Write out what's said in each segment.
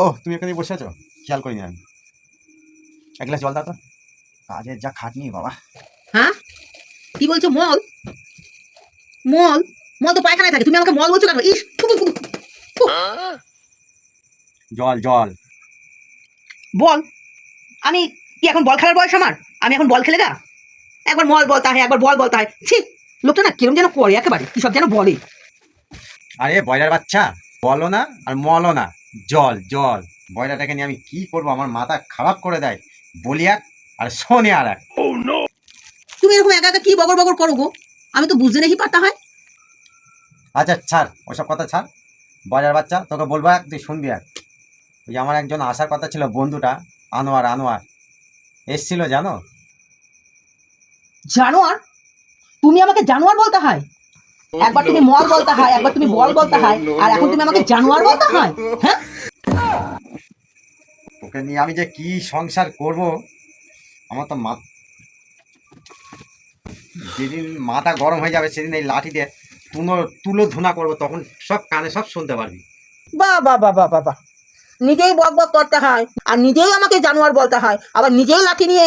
ও তুমি এখানে বসে আছো, খেয়াল করিনি আমি। এক গ্লাস জল দাও তো, কাজের যা খাটনি বাবা। হ্যাঁ কি বলছো? মল মল মল তো পায়খানায় থাকে, তুমি আমাকে মল বলছো কেন? ইস থু, থু, থু, থু। জল জল। বল, আমি কি এখন বল খেলার বয়স আমার? আমি এখন বল খেলে গা? একবার মল বলতা হয়, একবার বল বলতা হয়। ছি, লোকটা না কিরম যেন করে একেবারে, কি সব যেন বলে। আরে বয়লার বাচ্চা, বলো না আর মলো না, জল জল। বয়লাটাকে নিয়ে আমি কি করবো, আমার মাথা খারাপ করে দেয়। বলি এক আর শোনে আর এক। তুমি এরকম একা একা কি বগর বগর করো গো? আমি তো বুঝতে দেখি পারতা হয়। আচ্ছা ছাড় ওসব কথা ছাড়। বয়লার বাচ্চা, তোকে বলবো এক, তুই শুনবি এক। ওই যে আমার একজন আসার কথা ছিল, বন্ধুটা আনোয়ার, আনোয়ার এসছিল জানো। জানোয়ার? তুমি আমাকে জানোয়ার বলতে হয়? একবার তুমি মল বলতে হয়, একবার তুমি বল বলতে হয়, আর এখন তুমি আমাকে জানোয়ার বলতে হয়? হ্যাঁ, ওকে নিয়ে আমি যে কি সংসার করব, আমার তো যেদিন মাথা গরম হয়ে যাবে সেদিন এই লাঠি দিয়ে তুলো ধুনা করবো, তখন সব কানে সব শুনতে পারবি। বাহ বাহ বাহ বাহ বাহ বাহ। নিজেই বক বক করতে হয় আর নিজেই আমাকে জানোয়ার বলতে হয়, আবার নিজেই লাঠি নিয়ে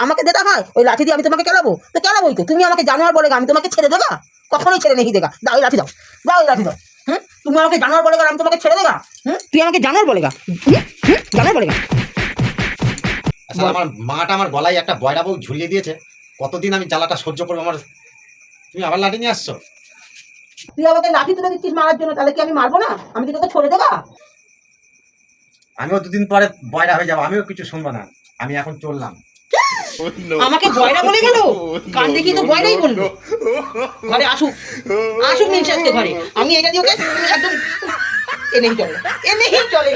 আমাকে দিতে হয়। ওই লাঠি দিয়ে আমি তোমাকে কেলাবো? তো কেলাবোই তো। তুমি আমাকে জানোয়ার বলে আমি তোমাকে ছেড়ে দেগা? কখনোই ছেড়ে নেই দেখা। দাও ওই লাঠি, দাও দাও ওই লাঠি দাও। হুম, তুমি আমাকে জানোয়ার বলে আমি তোমাকে ছেড়ে দেগা? হুম, তুই আমাকে জানোয়ার বলে জানোয়ার বলে। আসলে আমার মাটা আমার গলায় একটা বয়রা বউ ঝুলিয়ে দিয়েছে, কতদিন আমি জ্বালাটা সহ্য করবো আমার। তুমি আবার লাঠি নিয়ে আসছো? তুই আমাকে লাঠি তুলে দিচ্ছিস মারার জন্য, তাহলে কি আমি মারবো না? আমি কি তোকে ছেড়ে দেগা? আমিও দুদিন পরে বয়রা হয়ে যাবো, আমিও কিছু শুনবো না। আমি এখন চললাম। আমাকে বয়রা বলে গেল? কান দেখি তো বয়রাই বললো। ঘরে আসুক, আসুক নিঃশ্বাসকে ঘরে। আমি এটা দিয়ে ওকে একদম এনেই চলে, এনেই চলে।